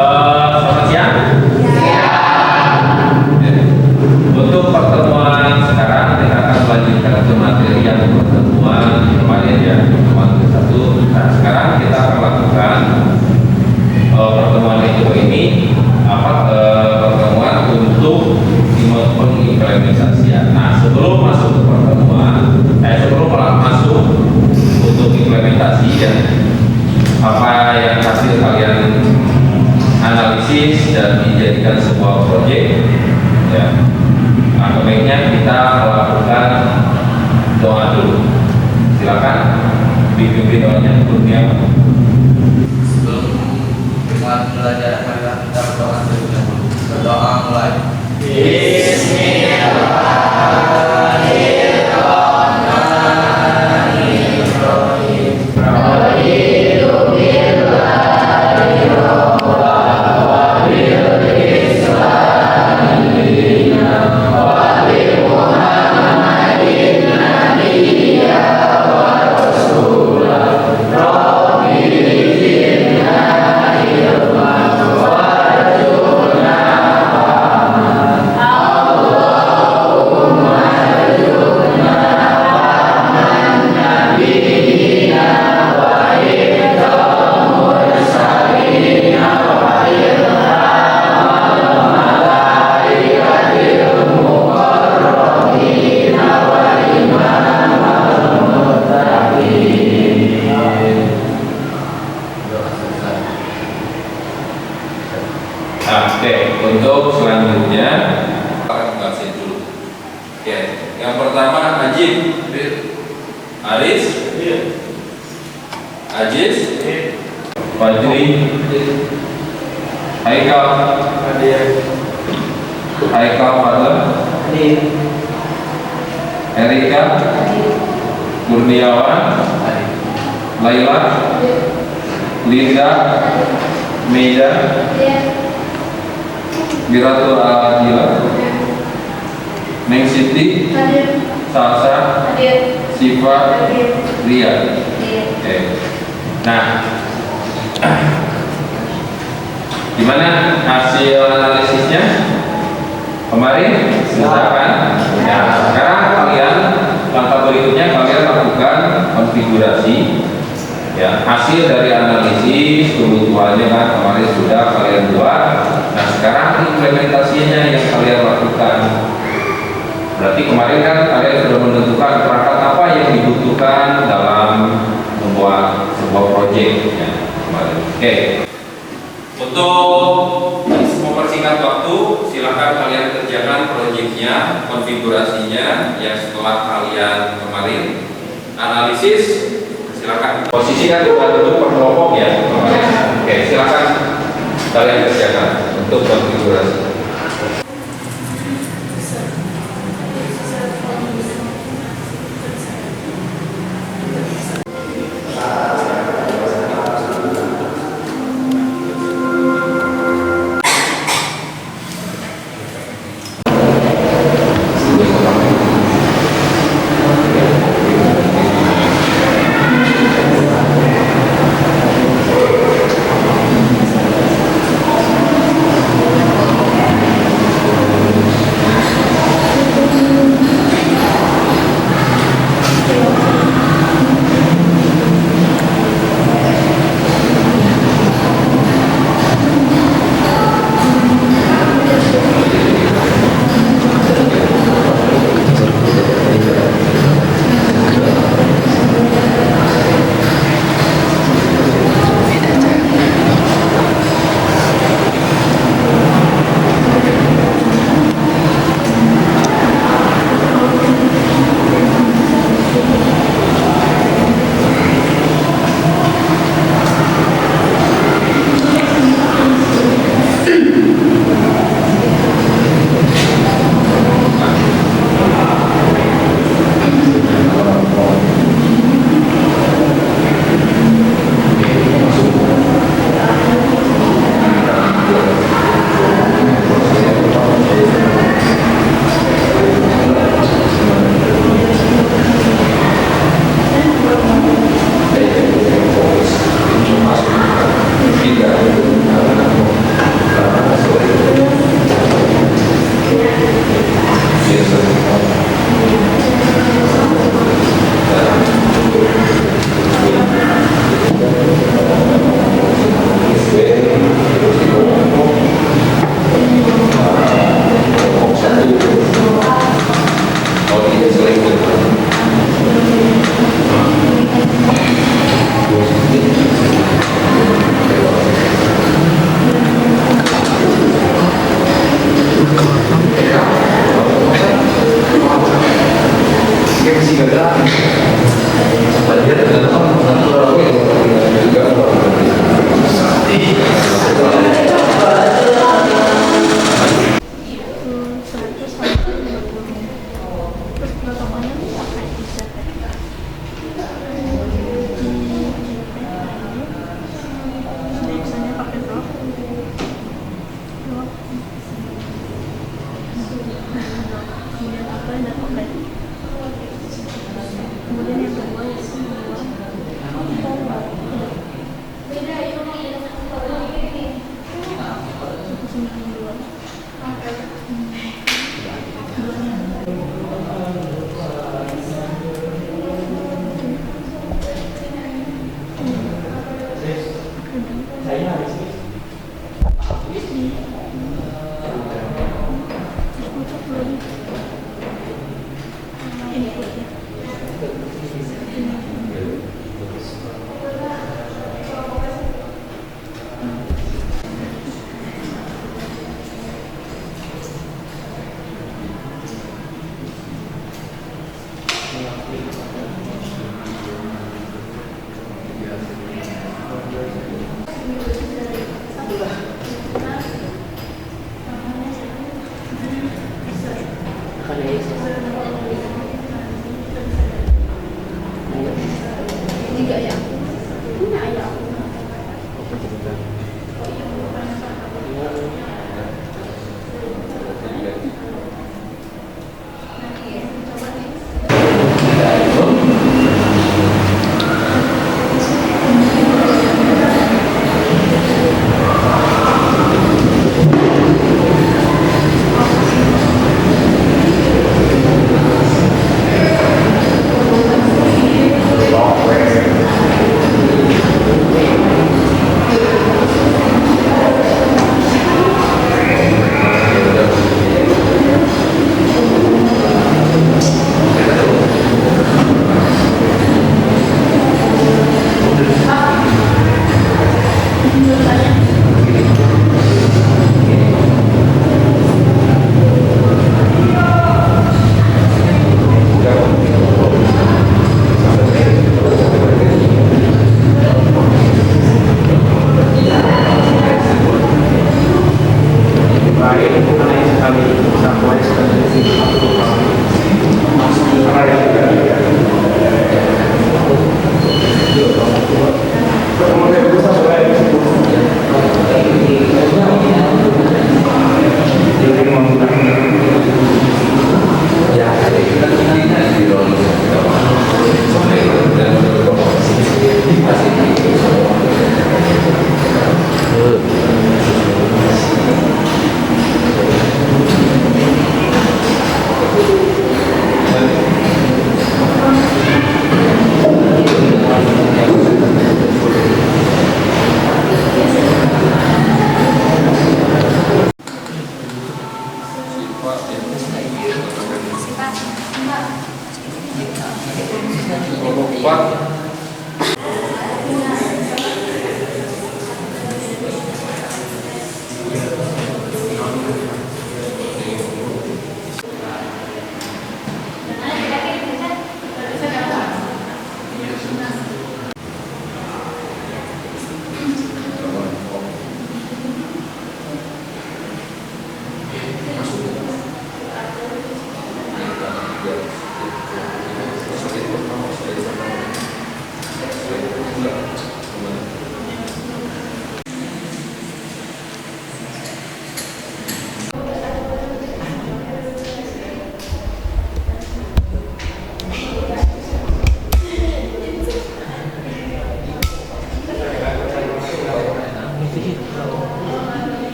Selamat siang. Ya. Untuk pertemuan sekarang kita akan melanjutkan ke materi yang pertemuan kemarin ya, pertemuan ke-1. Nah, sekarang kita akan lakukan pertemuan itu ini pertemuan untuk pengimplementasian. Nah, sebelum masuk ke pertemuan, sebelum masuk untuk implementasi ya, apa yang hasil kalian analisis dan dijadikan sebuah proyek ya. Nah, sebaiknya kita melakukan doa dulu. Silakan dipimpin doanya Kurnia. Sebelum kita belajar, kita berdoa terlebih dahulu. Berdoa mulai. Untuk selanjutnya akan bahas dulu. Oke, yang pertama Ajib, Aris, Ajis, Fajri, Haikal, Fadlan, Erika, Kurniawan, Laila, Linda, Meida, Biratul Adila, Neng Siti, Salsa, Siva, Ria. Oke. Nah, gimana hasil analisisnya kemarin? Sudah kan? Nah, sekarang kalian langkah berikutnya kalian lakukan konfigurasi. Ya, hasil dari analisis kebutuhannya kan kemarin sudah kalian buat. Nah, sekarang implementasinya yang kalian lakukan. Berarti kemarin kan kalian sudah menentukan perangkat apa yang dibutuhkan dalam membuat sebuah proyek ya, kemarin. Oke. Untuk mempersingkat waktu, silakan kalian kerjakan proyeknya, konfigurasinya yang setelah kalian kemarin analisis. Silakan. Posisi kan sudah tentu per kelompok ya kemarin. Oke, silakan kalian kerjakan untuk konfigurasi. Terus protokolnya pakai t-shirt biasanya pakai rok kemudian apa dan pakai kemudian yang kedua yaitu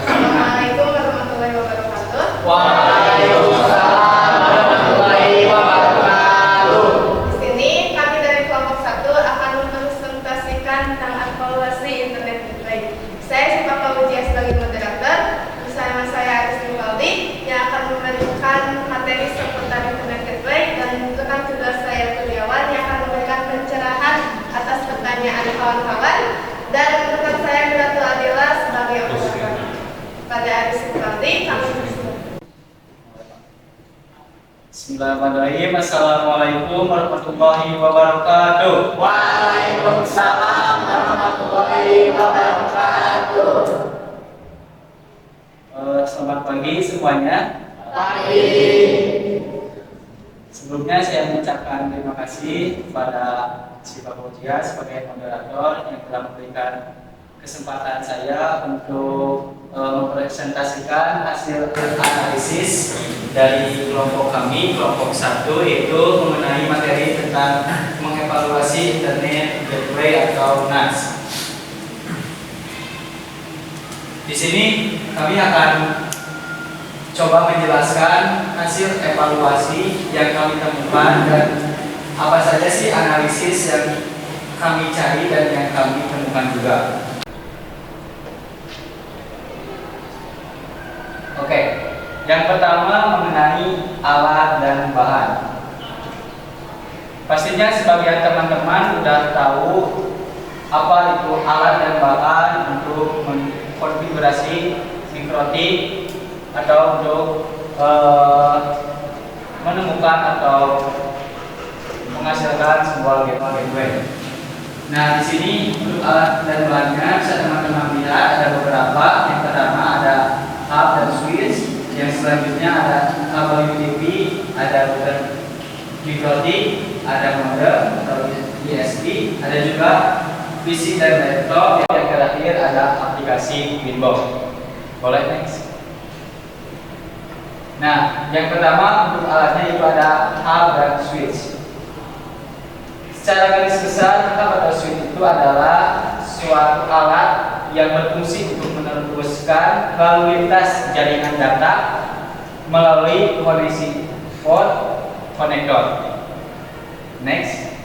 Assalamualaikum warahmatullahi wabarakatuh. Waalaikumsalam warahmatullahi wabarakatuh. Di sini kami dari kelompok 1 akan mempresentasikan tentang evaluasi internet gateway. Saya Siva Fauzia sebagai moderator, bersama saya Aris Rivaldi yang akan memberikan materi seputar internet gateway, dan rekan tugas saya Kurniawan yang akan memberikan pencerahan atas pertanyaan kawan-kawan, dan rekan saya Miratul Adila sebagai moderator. Pada Aris Rivaldi, kami bersilakan. Bismillahirrahmanirrahim. Assalamualaikum warahmatullahi wabarakatuh. Waalaikumsalam warahmatullahi wabarakatuh. Selamat pagi semuanya. Pagi. Sebelumnya saya mengucapkan terima kasih kepada Siva Fauzia sebagai moderator yang telah memberikan kesempatan saya untuk mempresentasikan hasil analisis dari kelompok kami, kelompok 1, yaitu mengenai materi tentang mengevaluasi internet gateway atau NAS. Di sini kami akan coba menjelaskan hasil evaluasi yang kami temukan dan apa saja sih analisis yang kami cari dan yang kami temukan juga. Oke, yang pertama mengenai alat dan bahan. Pastinya sebagian teman-teman sudah tahu apa itu alat dan bahan untuk mengkonfigurasi mikrotik atau untuk menemukan atau menghasilkan sebuah gateway. Nah, di sini untuk alat dan bahannya bisa teman-teman lihat ada beberapa. Yang pertama ada hub dan switch, yang selanjutnya ada kabel UDP, ada router mikrotik, ada modem atau USB, ada juga PC dan laptop, yang terakhir ada aplikasi Winbox. Boleh next. Nah, yang pertama untuk alatnya itu ada hub dan switch. Secara garis besar, hub atau switch itu adalah suatu alat yang berfungsi untuk meneruskan lalu lintas jaringan data melalui koneksi port konektor. Next.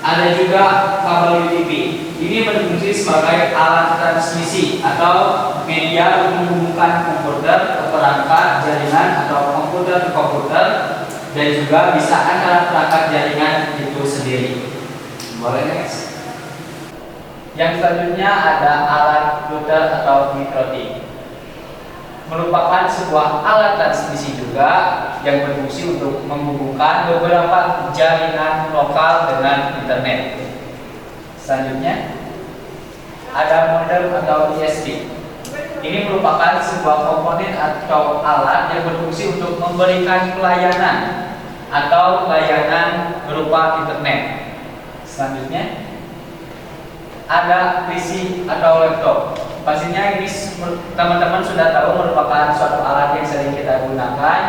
Ada juga kabel UDP. Ini berfungsi sebagai alat transmisi atau media untuk menghubungkan komputer ke perangkat jaringan atau komputer ke komputer, dan juga bisa antara perangkat jaringan itu sendiri. Boleh next. Yang selanjutnya ada alat router atau mikrotik. merupakan sebuah alat transmisi juga yang berfungsi untuk menghubungkan beberapa jaringan lokal dengan internet. Selanjutnya ada modem atau ISP. Ini merupakan sebuah komponen atau alat yang berfungsi untuk memberikan pelayanan atau layanan berupa internet. Selanjutnya ada PC atau laptop. Pastinya ini teman-teman sudah tahu merupakan suatu alat yang sering kita gunakan.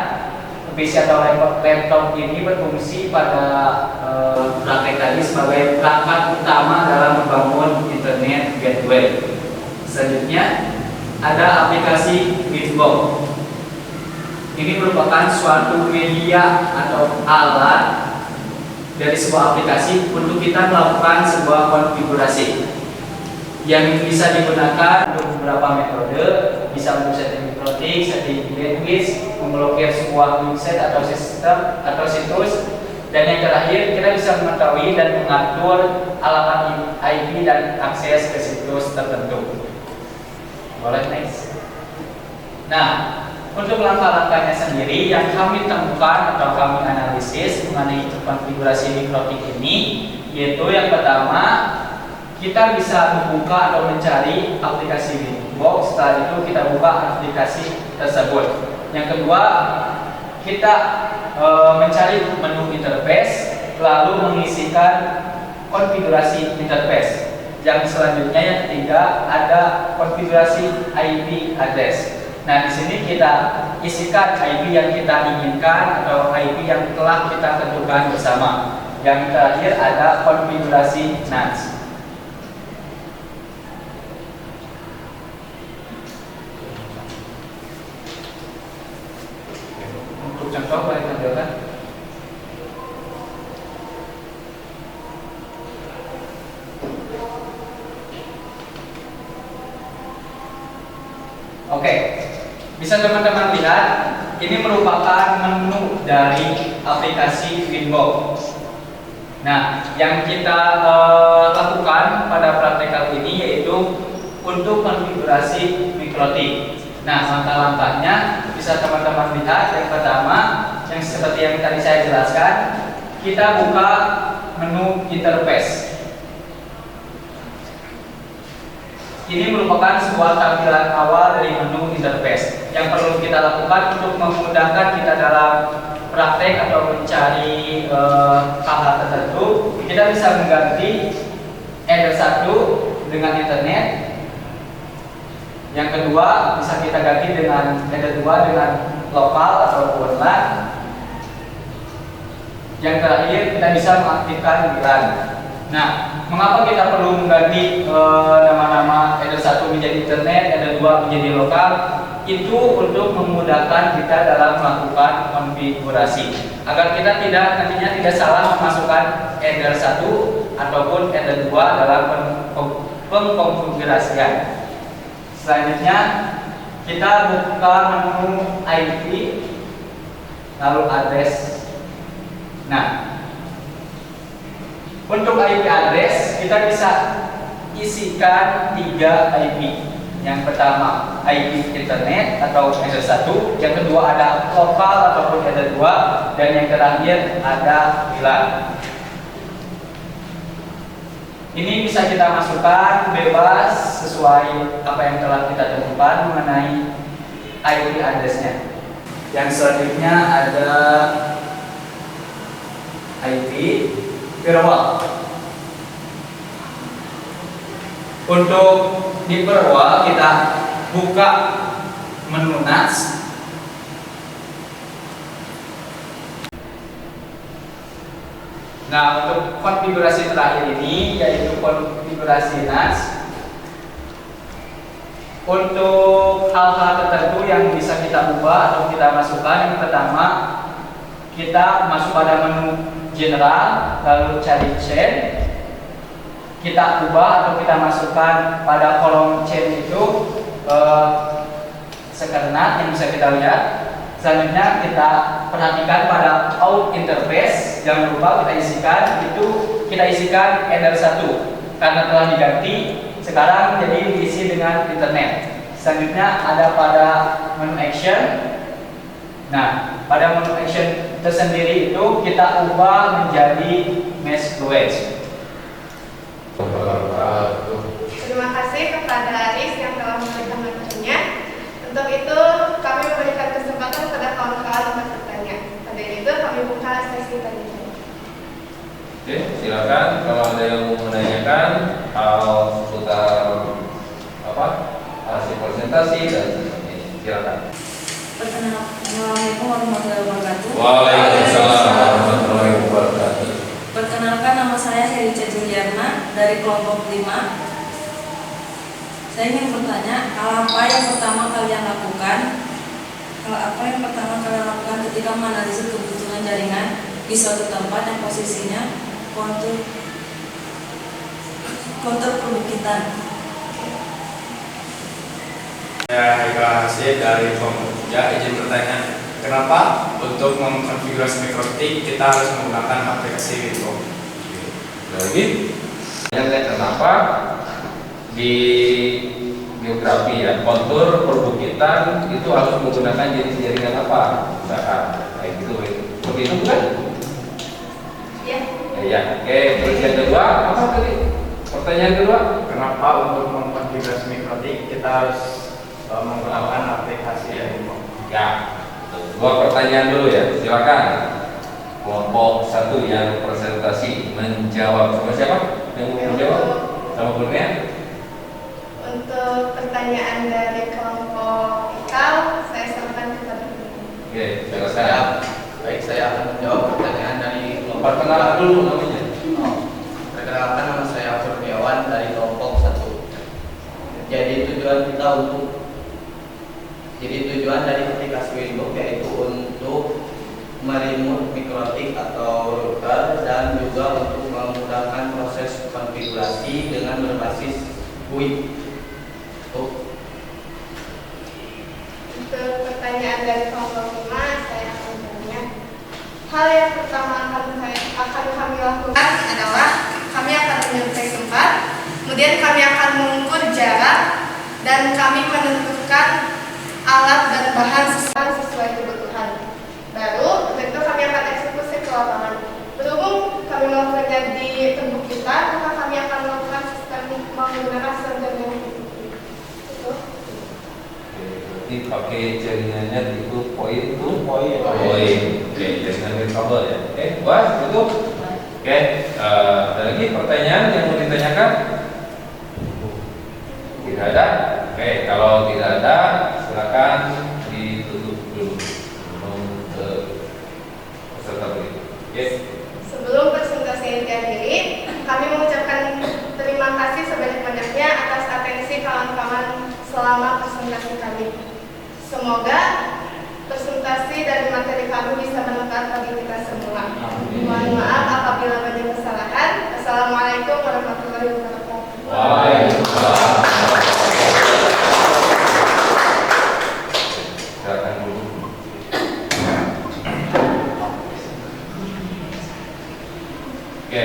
PC atau laptop ini berfungsi pada praktek tadi sebagai perangkat utama dalam membangun internet gateway. Selanjutnya ada aplikasi Winbox. Ini merupakan suatu media atau alat dari sebuah aplikasi untuk kita melakukan sebuah konfigurasi yang bisa digunakan untuk beberapa metode, bisa untuk setting mikrotik, setting bandwidth, memblokir sebuah website atau sistem atau situs, dan yang terakhir kita bisa mengetahui dan mengatur alamat IP dan akses ke situs tertentu. Boleh next. Nah, untuk langkah-langkahnya sendiri yang kami temukan atau kami analisis mengenai konfigurasi mikrotik ini, yaitu yang pertama kita bisa membuka atau mencari aplikasi Winbox. Setelah itu kita buka aplikasi tersebut. Yang kedua, kita mencari menu interface lalu mengisikan konfigurasi interface. Yang selanjutnya yang ketiga ada konfigurasi IP address. Nah, di sini kita isikan IP yang kita inginkan atau IP yang telah kita tentukan bersama. Yang terakhir ada konfigurasi NAT. Untuk contoh boleh tampilkan. Oke, bisa teman-teman lihat ini merupakan menu dari aplikasi Winbox. Nah, yang kita lakukan pada praktek kali ini yaitu untuk konfigurasi mikrotik. Nah, langkah-langkahnya bisa teman-teman lihat. Yang pertama, yang seperti yang tadi saya jelaskan, kita buka menu interface. Ini merupakan sebuah tampilan awal dari menu interface yang perlu kita lakukan untuk memudahkan kita dalam praktek atau mencari hal-hal tertentu. Kita bisa mengganti header 1 dengan internet. Yang kedua bisa kita ganti dengan header 2 dengan lokal atau LAN. Yang terakhir kita bisa mengaktifkan WLAN. Nah, mengapa kita perlu mengganti nama-nama header 1 menjadi internet, header 2 menjadi lokal? Itu untuk memudahkan kita dalam melakukan konfigurasi agar kita nantinya tidak salah memasukkan header 1 ataupun header 2 dalam pengkonfigurasian. Selanjutnya kita buka menu IP lalu address. Nah, untuk IP address kita bisa isikan 3 IP. Yang pertama IP internet atau header 1, yang kedua ada lokal ataupun header 2, dan yang terakhir ada WLAN. Ini bisa kita masukkan bebas sesuai apa yang telah kita tentukan mengenai IP addressnya. Yang selanjutnya ada IP firewall. Untuk di firewall kita buka menu NAT. Nah, untuk konfigurasi terakhir ini yaitu konfigurasi NAT. Untuk hal-hal tertentu yang bisa kita ubah atau kita masukkan, yang pertama kita masuk pada menu general lalu cari chain. Kita ubah atau kita masukkan pada kolom chain itu sekarang yang bisa kita lihat. Selanjutnya kita perhatikan pada out interface, jangan lupa kita isikan header 1 karena telah diganti sekarang jadi diisi dengan internet. Selanjutnya ada pada menu action. Nah, pada menu action tersendiri itu kita ubah menjadi mesh fluence. Terima kasih kepada Aris yang telah memberikan materinya. Untuk itu kami memberikan kesempatan kepada kawan-kawan untuk bertanya. Pada itu kami buka sesi tanya. Oke, silakan kalau ada yang mau menanyakan hal seputar apa hasil presentasi dan sebagainya. Silakan. Assalamualaikum warahmatullahi wabarakatuh. Waalaikumsalam warahmatullahi wabarakatuh. Perkenalkan, nama saya Herica Juliana dari kelompok 5. Saya ingin bertanya, hal apa yang pertama kalian lakukan? Ketika menganalisis kebutuhan jaringan di suatu tempat yang posisinya kontur perbukitan? Saya Haikal Hasid dari kelompok 3 izin bertanya, kenapa untuk mengkonfigurasi mikrotik kita harus menggunakan aplikasi Windows? Lagi, kenapa di geografi ya kontur perbukitan itu harus menggunakan jenis jaringan apa? Misalkan kayak gitu, seperti itu kan? Ya. Ya. Oke, terus yang kedua apa tadi? Pertanyaan kedua? Kenapa untuk mengkonfigurasi mikrotik kita harus menggunakan aplikasi Windows? Ya. Dua pertanyaan dulu ya. Silakan. Kelompok 1 yang presentasi menjawab. Sama siapa yang mau menjawab? Sama Kurnia? Untuk pertanyaan dari kelompok IKAL, saya serahkan kepada Oke, silakan. Saya akan menjawab pertanyaan dari kelompok. Perkenalan dulu namanya. Perkenalkan, nama saya Kurniawan dari kelompok 1. Jadi tujuan dari aplikasi Windows yaitu untuk meremote mikrotik atau router dan juga untuk memudahkan proses konfigurasi dengan berbasis GUI. Untuk pertanyaan dari kelompok 5, saya akan bertanya. Hal yang pertama akan kami lakukan adalah kami akan menyuntik tempat, kemudian kami akan mengukur jarak, dan kami menentukan alat dan bahan sesuai kebutuhan. Baru itu kami akan eksekusi ke lapangan. Berhubung kami melakukannya di perbukitan, maka kami akan melakukan sistem menggunakan server yang itu. Jadi pakai jaringannya itu poin. Oke, jaringan kabel ya. Oke, puas cukup. Oke, ada lagi pertanyaan yang mau ditanyakan? Tidak ada. Oke, kalau tidak ada, silakan ditutup dulu. Ke peserta berikut. Oke. Sebelum presentasi ini diakhiri, kami mengucapkan terima kasih sebanyak-banyaknya atas atensi kawan-kawan selama presentasi kami. Semoga presentasi dari materi kami bisa bermanfaat bagi kita semua. Mohon maaf apabila banyak kesalahan. Assalamualaikum warahmatullahi wabarakatuh. Waalaikumsalam. Silakan dulu. Oke.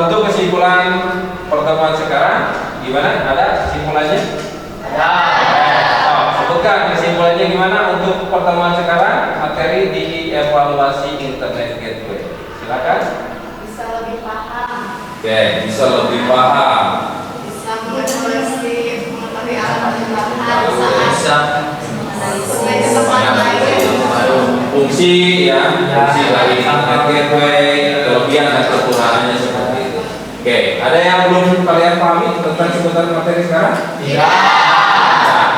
Untuk kesimpulan pertemuan sekarang, gimana? Ada kesimpulannya? Sebutkan kesimpulannya gimana untuk pertemuan sekarang, materi di evaluasi internet gateway. Silakan. Bisa lebih paham, Oke, bisa lebih paham. bisa mengetahui alat dan bahan saat sesuai kebutuhan lain. Fungsi dari internet gateway, kelebihan dan kekurangannya seperti itu. Oke, ada yang belum kalian pahami tentang seputar materi sekarang?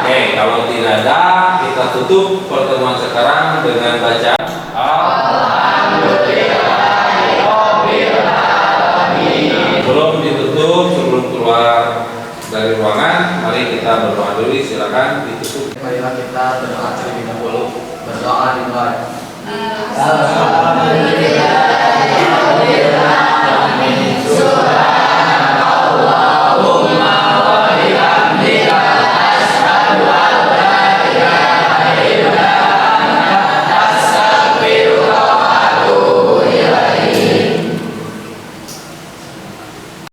Oke, kalau tidak ada, kita tutup pertemuan sekarang dengan baca Sebelum ditutup, sebelum keluar dari ruangan, mari kita berdoa dulu. Silakan ditutup. Marilah kita berdoa terlebih dahulu. Berdoa dimulai. Alhamdulillah.